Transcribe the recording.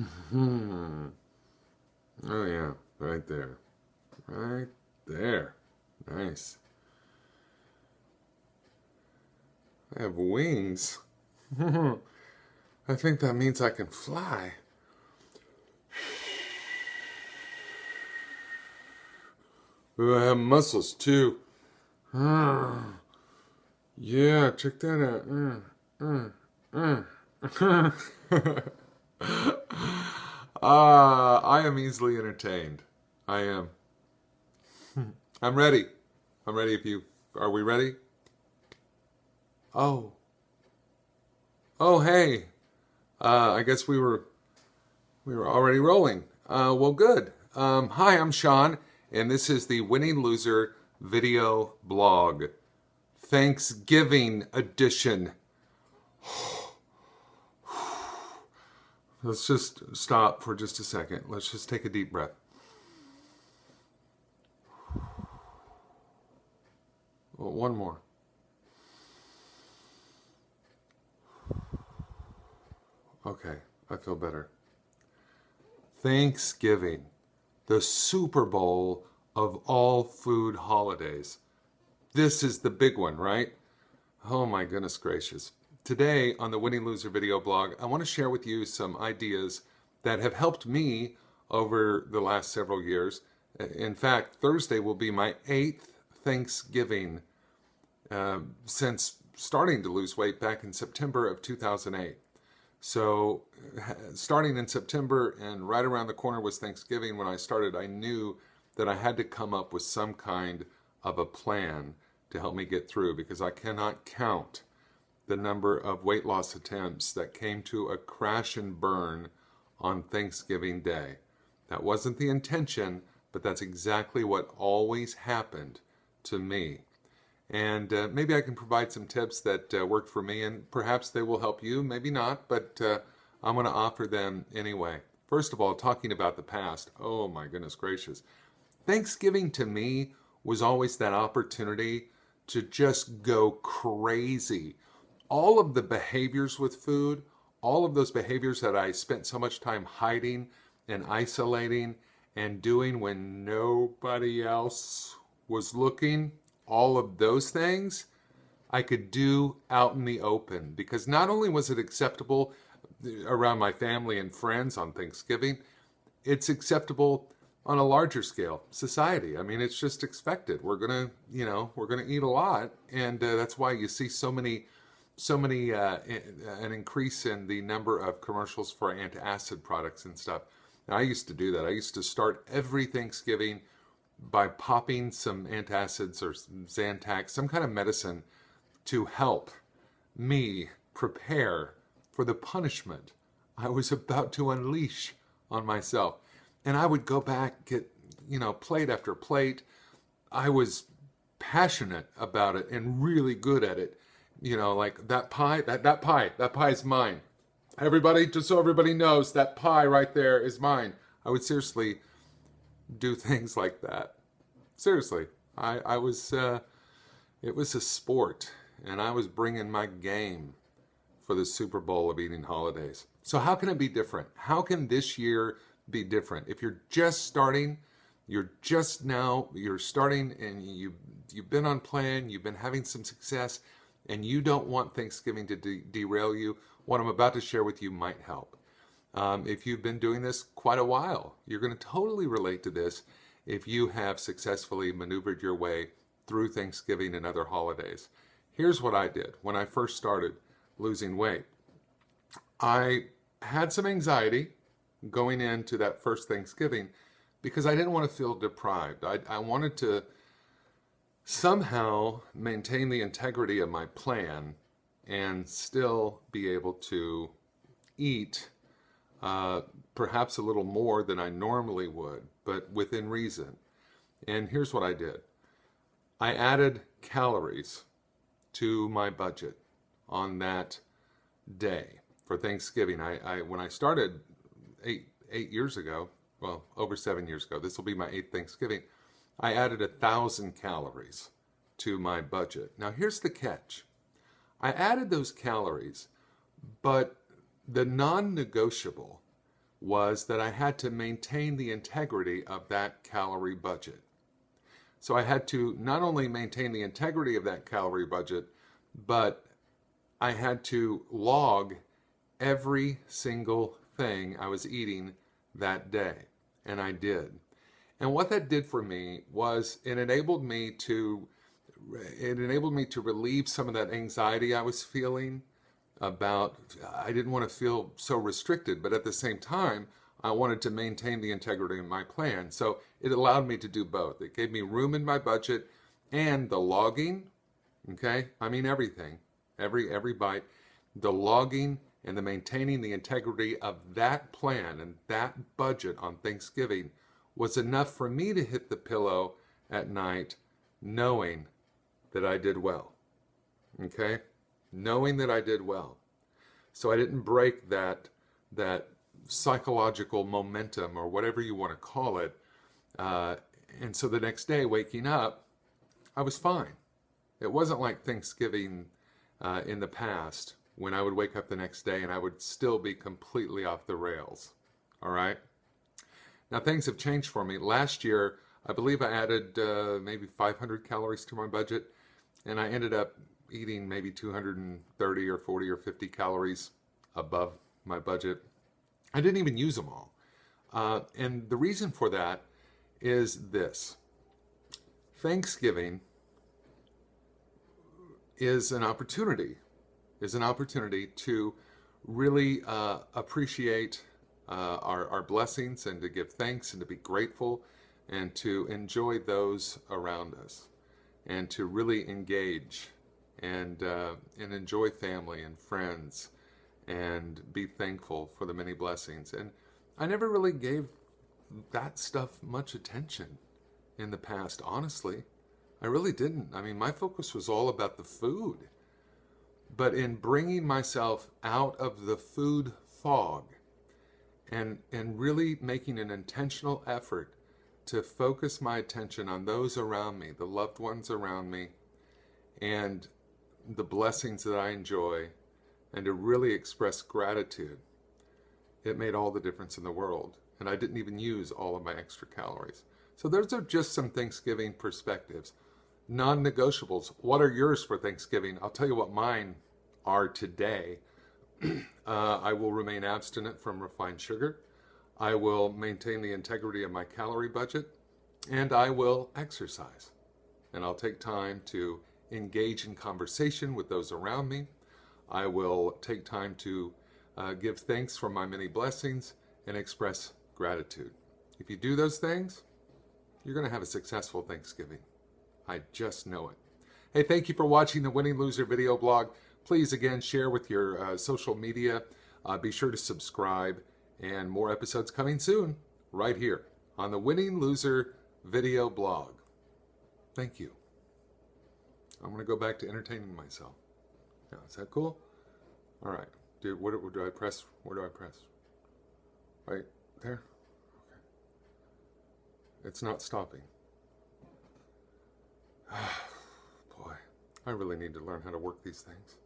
Hmm. Oh yeah, right there. Right there. Nice. I have wings. I think that means I can fly. Ooh, I have muscles too. Ah, yeah, check that out. I am easily entertained. I am. I'm ready. I'm ready if you are we ready? Oh. Oh hey. I guess we were already rolling. Well good. Hi, I'm Sean, and this is the Winning Loser video blog. Thanksgiving edition. Let's just stop for just a second. Let's just take a deep breath. Well, one more. Okay, I feel better. Thanksgiving, the Super Bowl of all food holidays. This is the big one, right? Oh my goodness gracious. Today on the Winning Loser video blog, I want to share with you some ideas that have helped me over the last several years. In fact, Thursday will be my 8th Thanksgiving since starting to lose weight back in September of 2008. So, starting in September and right around the corner was Thanksgiving when I started, I knew that I had to come up with some kind of a plan to help me get through because I cannot count the number of weight loss attempts that came to a crash and burn on Thanksgiving Day. That wasn't the intention, but that's exactly what always happened to me. And maybe I can provide some tips that worked for me, and perhaps they will help you, maybe not, but I'm going to offer them anyway. First of all, talking about the past, oh my goodness gracious. Thanksgiving to me was always that opportunity to just go crazy. All of the behaviors with food, all of those behaviors that I spent so much time hiding and isolating and doing when nobody else was looking, all of those things I could do out in the open because not only was it acceptable around my family and friends on Thanksgiving, it's acceptable on a larger scale, society. I mean, it's just expected. We're gonna eat a lot, and that's why you see an increase in the number of commercials for antacid products and stuff. And I used to do that. I used to start every Thanksgiving by popping some antacids or some Zantac, some kind of medicine to help me prepare for the punishment I was about to unleash on myself. And I would go back, get, plate after plate. I was passionate about it and really good at it. Like that pie, that pie is mine. Everybody, just so everybody knows, that pie right there is mine. I would seriously do things like that. Seriously, I was, it was a sport, and I was bringing my game for the Super Bowl of eating holidays. So how can it be different? How can this year be different? If you're just starting, you're starting and you've been on plan, you've been having some success, and you don't want Thanksgiving to derail you, what I'm about to share with you might help. If you've been doing this quite a while, you're going to totally relate to this if you have successfully maneuvered your way through Thanksgiving and other holidays. Here's what I did when I first started losing weight. I had some anxiety going into that first Thanksgiving because I didn't want to feel deprived. I wanted to somehow maintain the integrity of my plan and still be able to eat perhaps a little more than I normally would, but within reason. And here's what I did. I added calories to my budget on that day for Thanksgiving. When I started eight years ago, well, over 7 years ago, this will be my 8th Thanksgiving, I added 1,000 calories to my budget. Now here's the catch. I added those calories, but the non-negotiable was that I had to maintain the integrity of that calorie budget. So I had to not only maintain the integrity of that calorie budget, but I had to log every single thing I was eating that day. And I did. And what that did for me was it enabled me to relieve some of that anxiety I was feeling about, I didn't want to feel so restricted, but at the same time, I wanted to maintain the integrity of my plan. So it allowed me to do both. It gave me room in my budget and the logging, okay? I mean everything, every bite, the logging and the maintaining the integrity of that plan and that budget on Thanksgiving was enough for me to hit the pillow at night knowing that I did well, okay? Knowing that I did well. So I didn't break that psychological momentum or whatever you want to call it. And so the next day, waking up, I was fine. It wasn't like Thanksgiving in the past when I would wake up the next day and I would still be completely off the rails. All right? Now things have changed for me. Last year, I believe I added maybe 500 calories to my budget, and I ended up eating maybe 230 or 40 or 50 calories above my budget. I didn't even use them all. And the reason for that is this. Thanksgiving is an opportunity to really appreciate our blessings and to give thanks and to be grateful and to enjoy those around us and to really engage and enjoy family and friends and be thankful for the many blessings. And I never really gave that stuff much attention in the past, honestly. I really didn't. I mean, my focus was all about the food. But in bringing myself out of the food fog and really making an intentional effort to focus my attention on those around me, the loved ones around me, and the blessings that I enjoy, and to really express gratitude, it made all the difference in the world. And I didn't even use all of my extra calories. So those are just some Thanksgiving perspectives. Non-negotiables. What are yours for Thanksgiving? I'll tell you what mine are today. I will remain abstinent from refined sugar. I will maintain the integrity of my calorie budget. And I will exercise. And I'll take time to engage in conversation with those around me. I will take time to give thanks for my many blessings and express gratitude. If you do those things, you're going to have a successful Thanksgiving. I just know it. Hey, thank you for watching the Winning Loser video blog. Please, again, share with your social media. Be sure to subscribe, and more episodes coming soon right here on the Winning Loser video blog. Thank you. I'm going to go back to entertaining myself. Now, is that cool? All right. Dude, what do I press? Where do I press? Right there? Okay. It's not stopping. Boy, I really need to learn how to work these things.